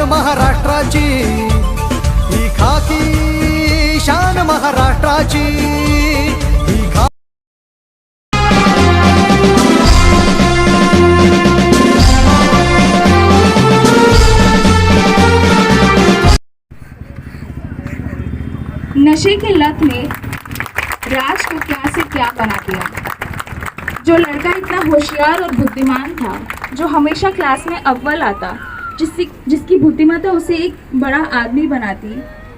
शान महाराष्ट्राची, ही खाकी शान महाराष्ट्राची, ही खा नशे की लत ने राज को क्या से क्या बना दिया। जो लड़का इतना होशियार और बुद्धिमान था, जो हमेशा क्लास में अव्वल आता, जिसकी बुद्धिमत्ता उसे एक बड़ा आदमी बनाती,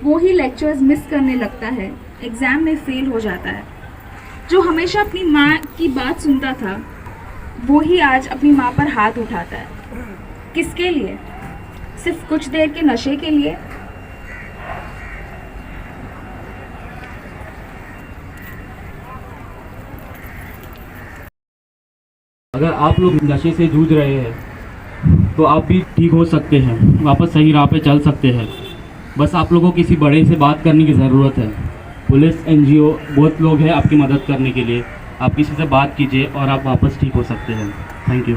वो ही लेक्चर्स मिस करने लगता है, एग्ज़ाम में फेल हो जाता है। जो हमेशा अपनी माँ की बात सुनता था, वो ही आज अपनी माँ पर हाथ उठाता है। किसके लिए? सिर्फ कुछ देर के नशे के लिए। अगर आप लोग नशे से जूझ रहे हैं तो आप भी ठीक हो सकते हैं, वापस सही राह पे चल सकते हैं। बस आप लोगों को किसी बड़े से बात करने की ज़रूरत है। पुलिस, एनजीओ बहुत लोग हैं आपकी मदद करने के लिए। आप किसी से बात कीजिए और आप वापस ठीक हो सकते हैं। Thank you.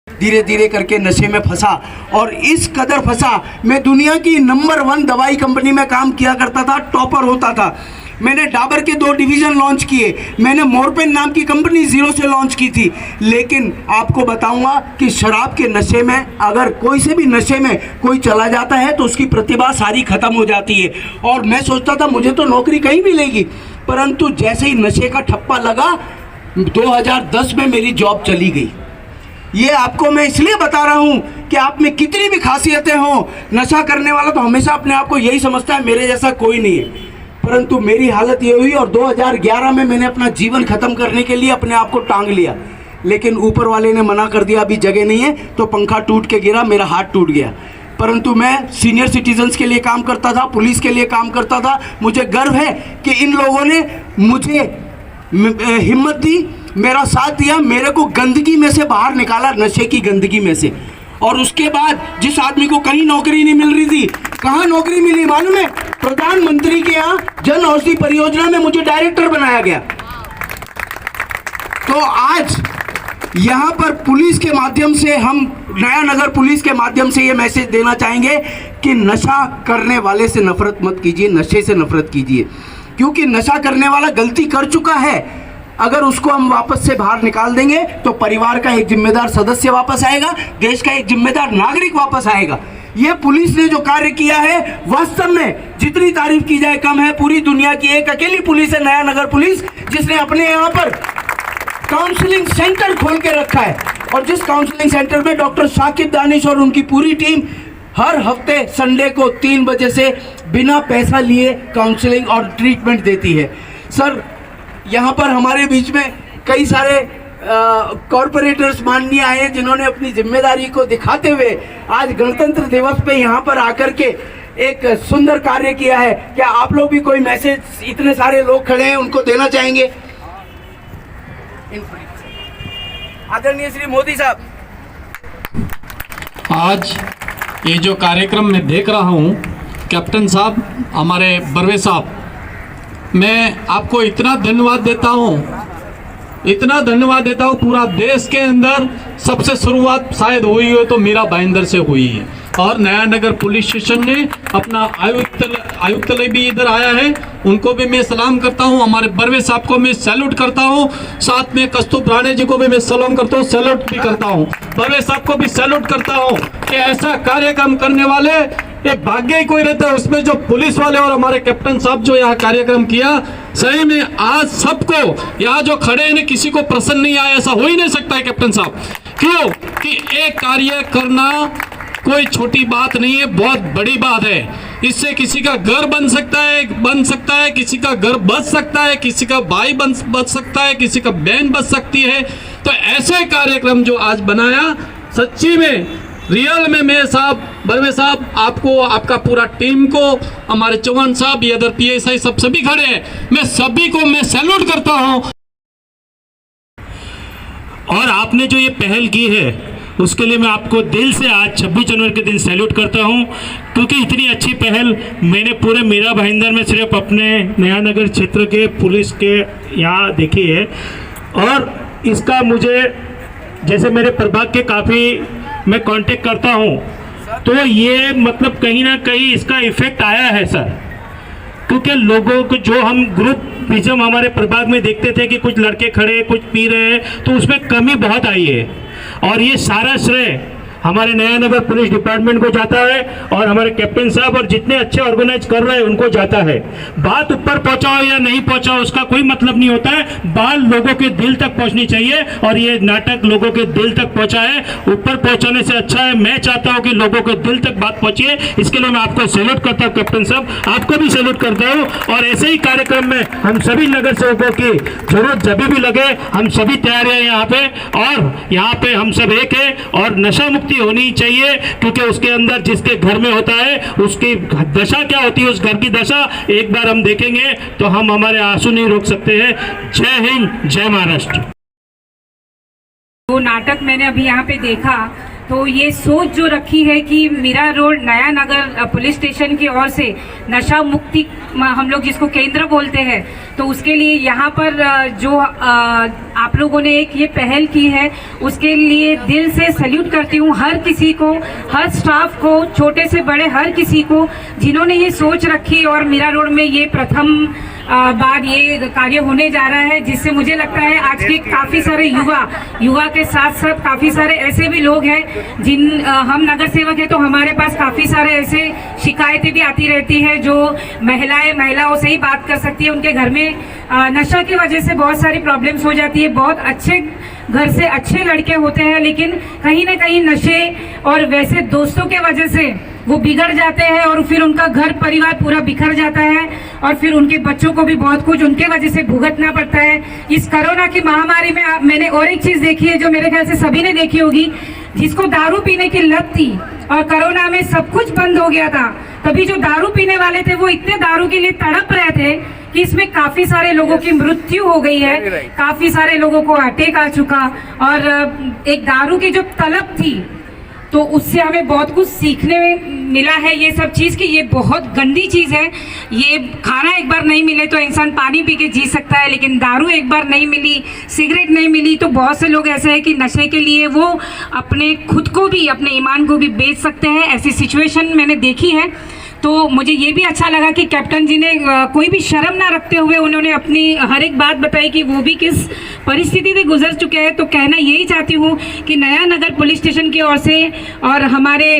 धीरे धीरे करके नशे में फंसा और इस कदर फंसा, मैं दुनिया की नंबर 1 दवाई कंपनी में काम किया करता था, टॉपर होता था। मैंने डाबर के 2 डिवीज़न लॉन्च किए, मैंने मोरपेन नाम की कंपनी 0 से लॉन्च की थी। लेकिन आपको बताऊंगा कि शराब के नशे में, अगर कोई से भी नशे में कोई चला जाता है तो उसकी प्रतिभा सारी ख़त्म हो जाती है। और मैं सोचता था मुझे तो नौकरी कहीं मिलेगी, परंतु जैसे ही नशे का ठप्पा लगा 2010 में मेरी जॉब चली गई। ये आपको मैं इसलिए बता रहा हूँ कि आप में कितनी भी खासियतें हों, नशा करने वाला तो हमेशा अपने आप को यही समझता है मेरे जैसा कोई नहीं है। परंतु मेरी हालत ये हुई और 2011 में मैंने अपना जीवन ख़त्म करने के लिए अपने आप को टांग लिया। लेकिन ऊपर वाले ने मना कर दिया, अभी जगह नहीं है, तो पंखा टूट के गिरा, मेरा हाथ टूट गया। परंतु मैं सीनियर सिटीजन्स के लिए काम करता था, पुलिस के लिए काम करता था। मुझे गर्व है कि इन लोगों ने मुझे हिम्मत दी, मेरा साथ दिया, मेरे को गंदगी में से बाहर निकाला, नशे की गंदगी में से। और उसके बाद जिस आदमी को कहीं नौकरी नहीं मिल रही थी, कहाँ नौकरी मिली मालूम है? प्रधानमंत्री के यहाँ जन औषधि परियोजना में मुझे डायरेक्टर बनाया गया। तो आज यहाँ पर पुलिस के माध्यम से, हम नया नगर पुलिस के माध्यम से ये मैसेज देना चाहेंगे कि नशा करने वाले से नफरत मत कीजिए, नशे से नफरत कीजिए। क्योंकि नशा करने वाला गलती कर चुका है, अगर उसको हम वापस से बाहर निकाल देंगे तो परिवार का एक जिम्मेदार सदस्य वापस आएगा, देश का एक जिम्मेदार नागरिक वापस आएगा। ये पुलिस ने जो कार्य किया है, वास्तव में जितनी तारीफ की जाए कम है। पूरी दुनिया की एक अकेली पुलिस है, नया नगर पुलिस, जिसने अपने यहाँ पर काउंसलिंग सेंटर खोल के रखा है। और जिस काउंसलिंग सेंटर में डॉक्टर शाकिब दानिश और उनकी पूरी टीम हर हफ्ते संडे को 3 बजे से बिना पैसा लिए काउंसलिंग और ट्रीटमेंट देती है। सर, यहाँ पर हमारे बीच में कई सारे कॉरपोरेटर्स माननीय आए हैं, जिन्होंने अपनी जिम्मेदारी को दिखाते हुए आज गणतंत्र दिवस पे यहाँ पर आकर के एक सुंदर कार्य किया है। क्या आप लोग भी कोई मैसेज, इतने सारे लोग खड़े हैं, उनको देना चाहेंगे? आदरणीय श्री मोदी साहब, आज ये जो कार्यक्रम मैं देख रहा हूँ, कैप्टन साहब, हमारे बर्वे साहब, मैं आपको इतना धन्यवाद देता हूँ, इतना धन्यवाद देता हूँ। पूरा देश के अंदर सबसे शुरुआत शायद हुई हो तो मीरा भाईंदर से हुई है। और नया नगर पुलिस स्टेशन ने अपना आयुक्तालय भी इधर आया है, उनको भी मैं सलाम करता हूँ। हमारे बर्वे साहब को मैं सैल्यूट करता हूँ, साथ में कस्तूर राणे जी को भी मैं सलाम करता हूँ, सैल्यूट भी करता हूँ। बर्वे साहब को भी सैल्यूट करता हूँ कि ऐसा कार्यक्रम करने वाले ये भाग्य ही कोई रहता है। उसमें जो पुलिस वाले और हमारे कैप्टन साहब जो यहाँ कार्यक्रम किया, सही में आज सबको यहाँ जो खड़े हैं किसी को प्रसन्न नहीं आया, ऐसा हो ही नहीं सकता है कैप्टन साहब। क्यों कि एक कार्य करना कोई छोटी बात नहीं है, बहुत बड़ी बात है। इससे किसी का घर बन सकता है, किसी का घर बच सकता है, किसी का भाई बच सकता है, किसी का बहन बच सकती है। तो ऐसे कार्यक्रम जो आज बनाया, सच्ची में रियल में मैं साहब, बर्वे साहब, आपको, आपका पूरा टीम को, हमारे चौहान साहब, ये अदर PSI सब सभी खड़े हैं, मैं सभी को मैं सैल्यूट करता हूं। और आपने जो ये पहल की है उसके लिए मैं आपको दिल से आज 26 जनवरी के दिन सैल्यूट करता हूं, क्योंकि इतनी अच्छी पहल मैंने पूरे मीरा भाईंदर में सिर्फ अपने नया नगर क्षेत्र के पुलिस के यहाँ देखी है। और इसका मुझे, जैसे मेरे प्रभाग के काफ़ी मैं कांटेक्ट करता हूं, तो ये मतलब कहीं ना कहीं इसका इफेक्ट आया है सर। क्योंकि लोगों को जो हम ग्रुपिज्म हमारे प्रभाग में देखते थे कि कुछ लड़के खड़े कुछ पी रहे हैं, तो उसमें कमी बहुत आई है। और ये सारा श्रेय हमारे नया नगर पुलिस डिपार्टमेंट को जाता है और हमारे कैप्टन साहब और जितने अच्छे ऑर्गेनाइज कर रहे हैं उनको जाता है। बात ऊपर पहुंचाओ या नहीं पहुंचाओ उसका कोई मतलब नहीं होता है, बात लोगों के दिल तक पहुंचनी चाहिए और ये नाटक लोगों के दिल तक पहुंचा है। ऊपर पहुंचाने से अच्छा है, मैं चाहता हूं कि लोगों के दिल तक बात पहुंचे। इसके लिए मैं आपको सैल्यूट करता हूं कैप्टन साहब, आपको भी सैल्यूट करता हूं। और ऐसे ही कार्यक्रम में हम सभी नगर सेवकों की जरूरत जब भी लगे, हम सभी तैयार हैं यहाँ पे, और यहाँ पे हम सब एक है। और नशा मुक्ति होनी चाहिए, क्योंकि उसके अंदर जिसके घर में होता है उसकी दशा क्या होती है, उस घर की दशा एक बार हम देखेंगे तो हम हमारे आंसू नहीं रोक सकते हैं। जय हिंद, जय महाराष्ट्र। वो नाटक मैंने अभी यहाँ पे देखा तो ये सोच जो रखी है कि मीरा रोड नया नगर पुलिस स्टेशन की ओर से नशा मुक्ति हम लोग जिसको केंद्र बोलते हैं, तो उसके लिए यहाँ पर जो आप लोगों ने एक ये पहल की है, उसके लिए दिल से सैल्यूट करती हूँ हर किसी को, हर स्टाफ को, छोटे से बड़े हर किसी को जिन्होंने ये सोच रखी। और मीरा रोड में ये प्रथम बार ये कार्य होने जा रहा है, जिससे मुझे लगता है आज के काफ़ी सारे युवा के साथ साथ काफ़ी सारे ऐसे भी लोग हैं जिन हम नगर सेवक हैं, तो हमारे पास काफ़ी सारे ऐसे शिकायतें भी आती रहती है जो महिलाओं से ही बात कर सकती है। उनके घर में नशा की वजह से बहुत सारी प्रॉब्लम्स हो जाती है। बहुत अच्छे घर से अच्छे लड़के होते हैं, लेकिन कहीं ना कहीं नशे और वैसे दोस्तों के वजह से वो बिगड़ जाते हैं और फिर उनका घर परिवार पूरा बिखर जाता है और फिर उनके बच्चों को भी बहुत कुछ उनके वजह से भुगतना पड़ता है। इस कोरोना की महामारी में मैंने और एक चीज देखी है जो मेरे ख्याल से सभी ने देखी होगी, जिसको दारू पीने की लत थी और कोरोना में सब कुछ बंद हो गया था, तभी जो दारू पीने वाले थे वो इतने दारू के लिए तड़प रहे थे कि इसमें काफी सारे लोगों की मृत्यु हो गई है, काफी सारे लोगों को अटैक आ चुका। और एक दारू की जो तलब थी तो उससे हमें बहुत कुछ सीखने मिला है ये सब चीज़, कि ये बहुत गंदी चीज़ है। ये खाना एक बार नहीं मिले तो इंसान पानी पी के जी सकता है, लेकिन दारू एक बार नहीं मिली, सिगरेट नहीं मिली, तो बहुत से लोग ऐसे हैं कि नशे के लिए वो अपने खुद को भी, अपने ईमान को भी बेच सकते हैं। ऐसी सिचुएशन मैंने देखी है। तो मुझे ये भी अच्छा लगा कि कैप्टन जी ने कोई भी शर्म ना रखते हुए उन्होंने अपनी हर एक बात बताई कि वो भी किस परिस्थिति से गुजर चुके हैं। तो कहना यही चाहती हूँ कि नया नगर पुलिस स्टेशन की ओर से और हमारे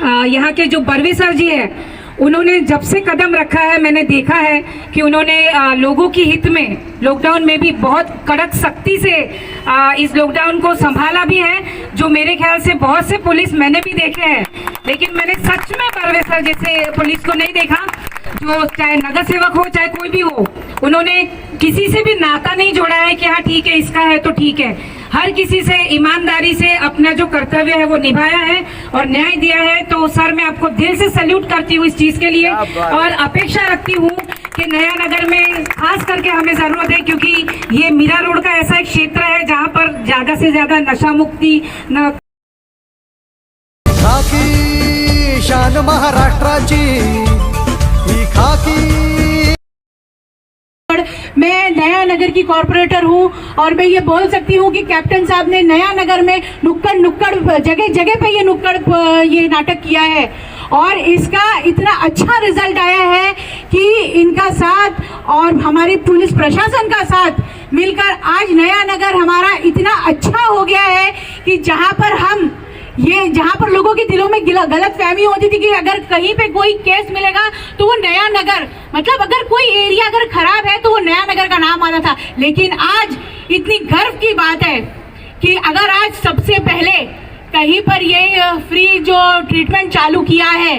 यहाँ के जो बर्वे सर जी हैं, उन्होंने जब से कदम रखा है मैंने देखा है कि उन्होंने लोगों की हित में लॉकडाउन में भी बहुत कड़क सख्ती से इस लॉकडाउन को संभाला भी है, जो मेरे ख्याल से बहुत से पुलिस मैंने भी देखे हैं, लेकिन मैंने सच में परवेज सर जैसे पुलिस को नहीं देखा, जो चाहे नगर सेवक हो चाहे कोई भी हो, उन्होंने किसी से भी नाता नहीं जोड़ा है कि हाँ ठीक है इसका है तो ठीक है। हर किसी से ईमानदारी से अपना जो कर्तव्य है वो निभाया है और न्याय दिया है। तो सर मैं आपको दिल से सैल्यूट करती हूँ इस चीज़ के लिए और अपेक्षा रखती हूँ कि नया नगर में खास करके हमें ज़रूरत है, क्योंकि ये मीरा रोड का ऐसा एक क्षेत्र है जहाँ पर ज़्यादा से ज़्यादा नशा मुक्ति खाकी शान महाराष्ट्राची ही खाकी। मैं नया नगर की कॉर्पोरेटर हूं और मैं ये बोल सकती हूं कि कैप्टन साहब ने नया नगर में नुक्कड़ जगह जगह पे ये नाटक किया है और इसका इतना अच्छा रिजल्ट आया है कि इनका साथ और हमारी पुलिस प्रशासन का साथ मिलकर आज नया नगर हमारा इतना अच्छा हो गया है कि जहां पर लोगों के दिलों में गलत फहमी होती थी कि अगर कहीं पे कोई केस मिलेगा तो वो नया नगर, मतलब अगर कोई एरिया अगर खराब है तो वो नया नगर का नाम आता था। लेकिन आज इतनी गर्व की बात है कि अगर आज सबसे पहले कहीं पर ये फ्री जो ट्रीटमेंट चालू किया है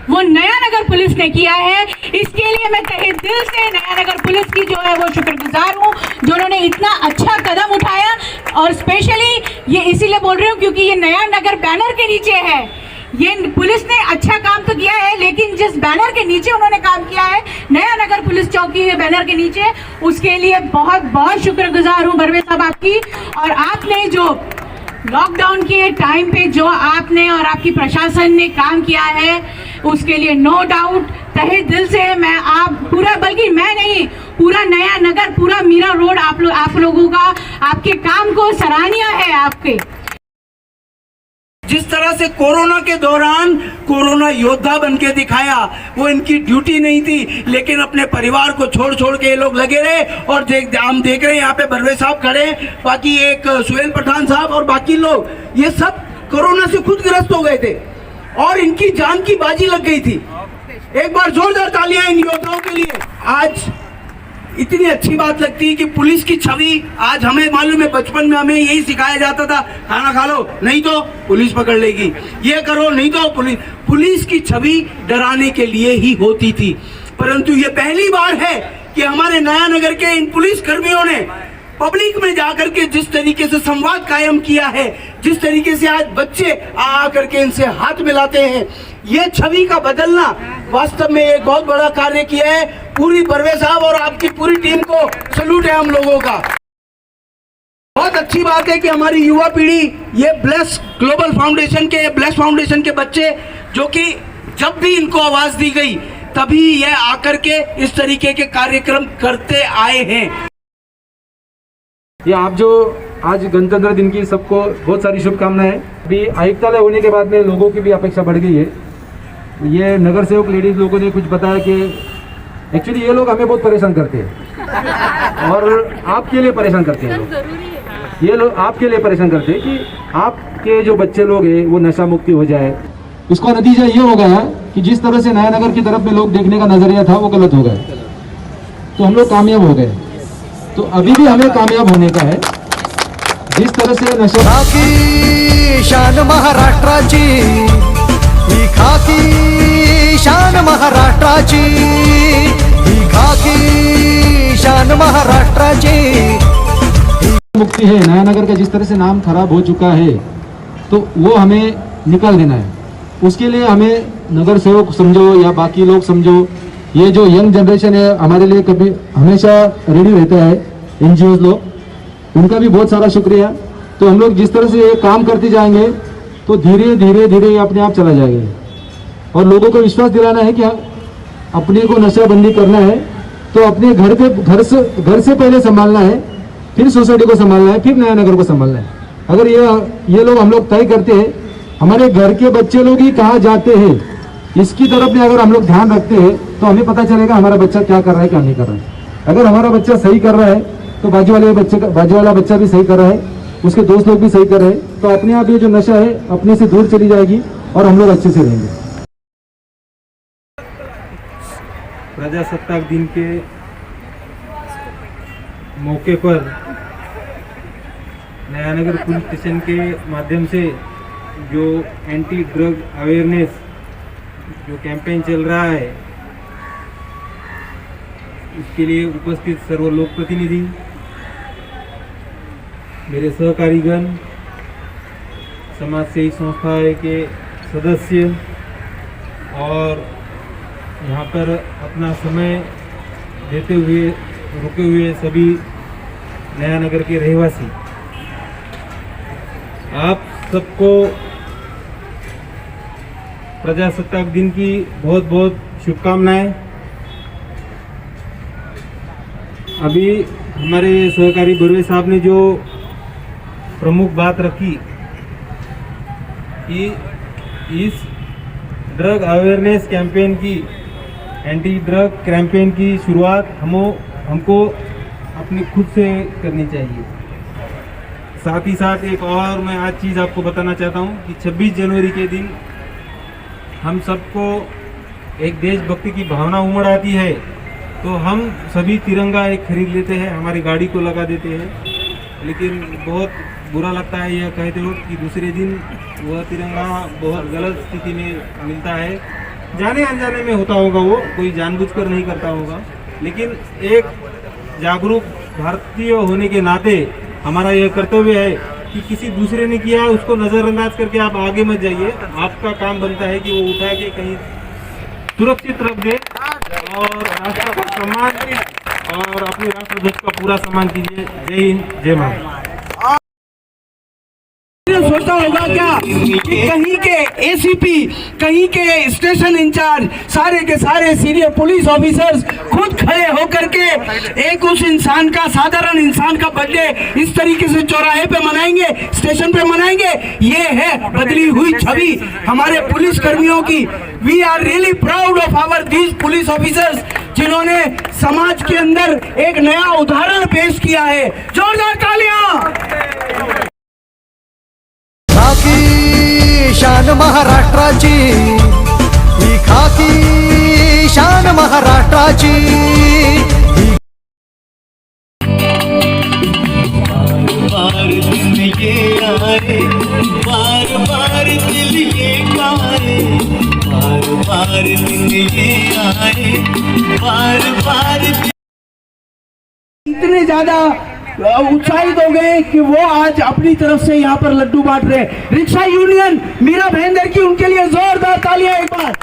वो नया नगर पुलिस ने किया है। इसके लिए मैं तहे दिल से नया नगर पुलिस की जो है वो शुक्रगुजार हूँ, जो उन्होंने इतना अच्छा कदम उठाया। और स्पेशली ये इसीलिए बोल रही हूँ क्योंकि ये नया नगर बैनर के नीचे है। ये पुलिस ने अच्छा काम तो किया है, लेकिन जिस बैनर के नीचे उन्होंने काम किया है, नया नगर पुलिस चौकी है बैनर के नीचे, उसके लिए बहुत बहुत शुक्रगुजार हूँ बर्वे साहब आपकी। और आपने जो लॉकडाउन के टाइम पे जो आपने और आपकी प्रशासन ने काम किया है उसके लिए नो डाउट तहे दिल से मैं बल्कि मैं नहीं, पूरा नया नगर, पूरा मीरा रोड आप लोगों का, आपके काम को सराहनीय है आपके। जिस तरह से कोरोना के दौरान कोरोना योद्धा बन के दिखाया, वो इनकी ड्यूटी नहीं थी, लेकिन अपने परिवार को छोड़ छोड़ के ये लोग लगे रहे। और हम देख रहे हैं यहाँ पे बर्वे साहब खड़े, बाकी एक सुहेल पठान साहब और बाकी लोग, ये सब कोरोना से खुद ग्रस्त हो गए थे और इनकी जान की बाजी लग गई थी। एक बार जोरदार तालियां इन योद्धाओं के लिए। आज इतनी अच्छी बात लगती है कि पुलिस की छवि, आज हमें मालूम है, बचपन में हमें यही सिखाया जाता था, खाना खा लो नहीं तो पुलिस पकड़ लेगी, ये करो नहीं तो पुलिस की छवि डराने के लिए ही होती थी। परंतु ये पहली बार है कि हमारे नया नगर के इन पुलिस कर्मियों ने पब्लिक में जाकर के जिस तरीके से संवाद कायम किया है, जिस तरीके से आज बच्चे आ करके इनसे हाथ मिलाते हैं, ये छवि का बदलना वास्तव में एक बहुत बड़ा कार्य किया है। पूरी बर्वे साहब और आपकी पूरी टीम को सैल्यूट है हम लोगों का। बहुत अच्छी बात है कि हमारी युवा पीढ़ी, ये ब्लेस ग्लोबल फाउंडेशन के, ब्लेस फाउंडेशन के बच्चे, जो कि जब भी इनको आवाज दी गई तभी ये आकर के इस तरीके के कार्यक्रम करते आए हैं। ये आप जो आज गणतंत्र दिन की सबको बहुत सारी शुभकामनाएं। अभी आयुक्तालय होने के बाद में लोगों की भी अपेक्षा बढ़ गई है। ये नगर सेवक लेडीज लोगों ने कुछ बताया कि एक्चुअली ये लोग हमें बहुत परेशान करते हैं और आपके लिए परेशान करते हैं लोग। ये लोग आपके लिए परेशान करते हैं कि आपके जो बच्चे लोग हैं वो नशा मुक्ति हो जाए। इसका नतीजा ये हो गया कि जिस तरह से नया नगर की तरफ में लोग देखने का नजरिया था वो गलत हो गया, तो हम लोग कामयाब हो गए। तो अभी भी हमें कामयाब होने का है। जिस तरह से नशा खाकी शान महाराष्ट्राची, ही खाकी शान महाराष्ट्राची, ही खाकी शान महाराष्ट्राची मुक्ति है। नया नगर का जिस तरह से नाम खराब हो चुका है तो वो हमें निकाल देना है। उसके लिए हमें नगर सेवक समझो या बाकी लोग समझो, ये जो यंग जनरेशन है हमारे लिए कभी हमेशा रेडी रहता है, एनजीओ लोग, उनका भी बहुत सारा शुक्रिया। तो हम लोग जिस तरह से ये काम करते जाएंगे तो धीरे धीरे धीरे ये अपने आप चला जाएगा। और लोगों को विश्वास दिलाना है कि अपने को नशाबंदी करना है तो अपने घर से पहले संभालना है, फिर सोसाइटी को संभालना है, फिर नया नगर को संभालना है। अगर ये लोग हम लोग तय करते हैं, हमारे घर के बच्चे लोग ही कहाँ जाते हैं इसकी तरफ में अगर हम लोग ध्यान रखते हैं तो हमें पता चलेगा हमारा बच्चा क्या कर रहा है क्या नहीं कर रहा है। अगर हमारा बच्चा सही कर रहा है तो बाजू वाला बच्चा भी सही कर रहा है, उसके दोस्त लोग भी सही कर रहे हैं, तो अपने आप ये जो नशा है अपने से दूर चली जाएगी और हम लोग अच्छे से रहेंगे। प्रजासत्ताक दिन के मौके पर नया नगर पुलिस स्टेशन के माध्यम से जो एंटी ड्रग अवेयरनेस जो कैंपेन चल रहा है, इसके लिए उपस्थित सर्व लोक प्रतिनिधि, मेरे सहकारीगण, समाज सेवी संस्थाएं के सदस्य और यहाँ पर अपना समय देते हुए रुके हुए सभी नया नगर के रहवासी, आप सबको प्रजासत्ताक दिन की बहुत बहुत शुभकामनाएं। अभी हमारे सहकारी बर्वे साहब ने जो प्रमुख बात रखी कि इस ड्रग अवेयरनेस कैंपेन की, एंटी ड्रग कैंपेन की शुरुआत हमको अपनी खुद से करनी चाहिए। साथ ही साथ एक और मैं आज चीज़ आपको बताना चाहता हूँ कि 26 जनवरी के दिन हम सबको एक देशभक्ति की भावना उमड़ आती है, तो हम सभी तिरंगा एक खरीद लेते हैं, हमारी गाड़ी को लगा देते हैं। लेकिन बहुत बुरा लगता है यह कहते हो कि दूसरे दिन वह तिरंगा बहुत गलत स्थिति में मिलता है। जाने अनजाने में होता होगा, वो कोई जानबूझकर नहीं करता होगा, लेकिन एक जागरूक भारतीय होने के नाते हमारा यह कर्तव्य है कि किसी दूसरे ने किया उसको नज़रअंदाज करके आप आगे मत जाइए। आपका काम बनता है कि वो उठा के कहीं सुरक्षित रख दे और राष्ट्र का सम्मान और अपने राष्ट्र ध्वज का पूरा सम्मान कीजिए। जय हिंद, जय भारत। सोचा होगा क्या कि कहीं के एसीपी, कहीं के स्टेशन इंचार्ज, सारे के सारे सीनियर पुलिस ऑफिसर्स खुद खड़े होकर के एक उस इंसान का, साधारण इंसान का बर्थडे इस तरीके से चौराहे पे मनाएंगे, स्टेशन पे मनाएंगे। ये है बदली हुई छवि हमारे पुलिस कर्मियों की। We are really proud of our these police officers, जिन्होंने समाज के अंदर एक नया उदाहरण पेश किया है। जोरदार तालियां। खाकी शान महाराष्ट्राची, ही खाकी शान महाराष्ट्राची। बार दिन ये आए, बार बार दिल ये गाए, बार बार दिन ये आए, बार बार। इतने ज्यादा उत्साहित हो गए कि वो आज अपनी तरफ से यहाँ पर लड्डू बांट रहे हैं। रिक्शा यूनियन मीरा भाईंदर की, उनके लिए जोरदार तालियां एक बार।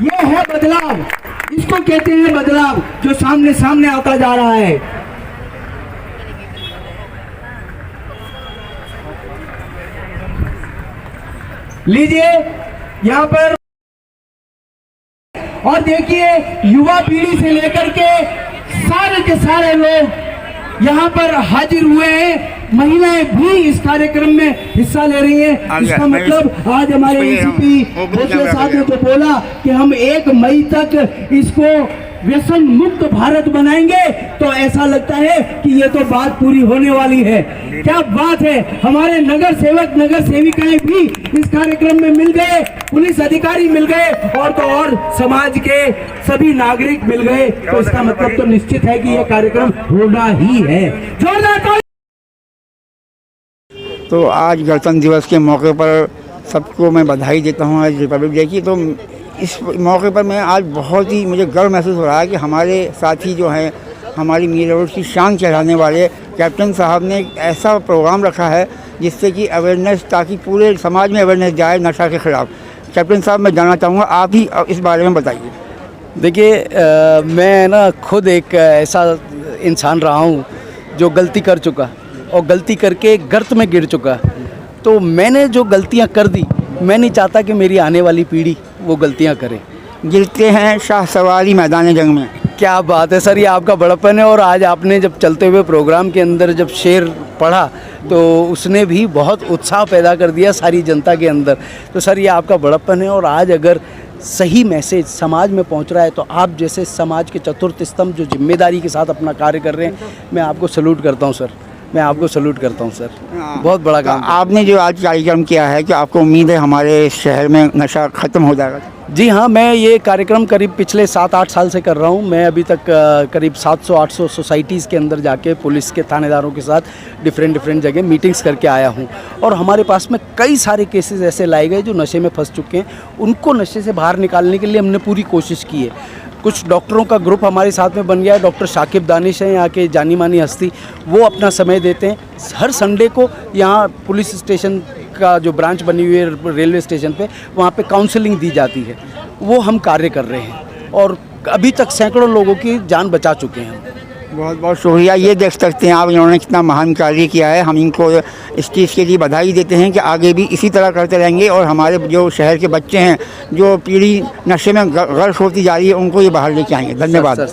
ये है बदलाव, इसको कहते हैं बदलाव, जो सामने सामने आता जा रहा है। लीजिए यहाँ पर, और देखिए युवा पीढ़ी से लेकर के सारे लोग यहाँ पर हाजिर हुए हैं। महिलाएं भी इस कार्यक्रम में हिस्सा ले रही हैं। इसका मतलब आज हमारे एसीपी भोसले साहब ने तो बोला कि हम 1 मई तक इसको व्यसन मुक्त भारत बनाएंगे, तो ऐसा लगता है कि ये तो बात पूरी होने वाली है। क्या बात है, हमारे नगर सेवक, नगर सेविकाएं भी इस कार्यक्रम में मिल गए, पुलिस अधिकारी मिल गए, और तो और समाज के सभी नागरिक मिल गए। तो इसका मतलब तो निश्चित है कि यह कार्यक्रम होना ही है। जोरदार। तो आज गणतंत्र दिवस के मौके पर सबको मैं बधाई देता हूँ आज रिपब्लिक डे की। तो इस मौके पर मैं आज बहुत ही मुझे गर्व महसूस हो रहा है कि हमारे साथी जो हैं, हमारी मीरा रोड की शान चढ़ाने वाले कैप्टन साहब ने एक ऐसा प्रोग्राम रखा है जिससे कि अवेयरनेस, ताकि पूरे समाज में अवेयरनेस जाए नशा के ख़िलाफ़। कैप्टन साहब, मैं जानना चाहूँगा, आप ही इस बारे में बताइए। देखिए, मैं ना खुद एक ऐसा इंसान रहा हूँ जो गलती कर चुका और गलती करके गर्त में गिर चुका। तो मैंने जो गलतियाँ कर दी, मैं नहीं चाहता कि मेरी आने वाली पीढ़ी वो गलतियां करे। गिरते हैं शाह सवारी मैदान जंग में। क्या बात है सर, ये आपका बड़प्पन है। और आज आपने जब चलते हुए प्रोग्राम के अंदर जब शेर पढ़ा तो उसने भी बहुत उत्साह पैदा कर दिया सारी जनता के अंदर। तो सर, ये आपका बड़प्पन है। और आज अगर सही मैसेज समाज में पहुंच रहा है तो आप जैसे समाज के चतुर्थ स्तंभ जो जिम्मेदारी के साथ अपना कार्य कर रहे हैं, मैं आपको सैल्यूट करता हूं सर। मैं आपको सैल्यूट करता हूं सर, बहुत बड़ा काम। आपने जो आज कार्यक्रम किया है, कि आपको उम्मीद है हमारे शहर में नशा ख़त्म हो जाएगा? जी हाँ, मैं ये कार्यक्रम करीब पिछले 7-8 साल से कर रहा हूँ। मैं अभी तक करीब 700-800 सोसाइटीज़ के अंदर जाके पुलिस के थानेदारों के साथ डिफरेंट जगह मीटिंग्स करके आया हूँ। और हमारे पास में कई सारे केसेस ऐसे लाए गए जो नशे में फंस चुके हैं। उनको नशे से बाहर निकालने के लिए हमने पूरी कोशिश की है। कुछ डॉक्टरों का ग्रुप हमारे साथ में बन गया है। डॉक्टर शाकिब दानिश हैं यहाँ के जानी मानी हस्ती, वो अपना समय देते हैं। हर संडे को यहाँ पुलिस स्टेशन का जो ब्रांच बनी हुई है रेलवे स्टेशन पे, वहाँ पे काउंसलिंग दी जाती है। वो हम कार्य कर रहे हैं और अभी तक सैकड़ों लोगों की जान बचा चुके हैं। बहुत बहुत शुक्रिया। ये देख सकते हैं आप, इन्होंने कितना महान कार्य किया है। हम इनको इस चीज़ के लिए बधाई देते हैं कि आगे भी इसी तरह करते रहेंगे और हमारे जो शहर के बच्चे हैं, जो पीढ़ी नशे में गर्क होती जा रही है, उनको ये बाहर लेके आएंगे। धन्यवाद।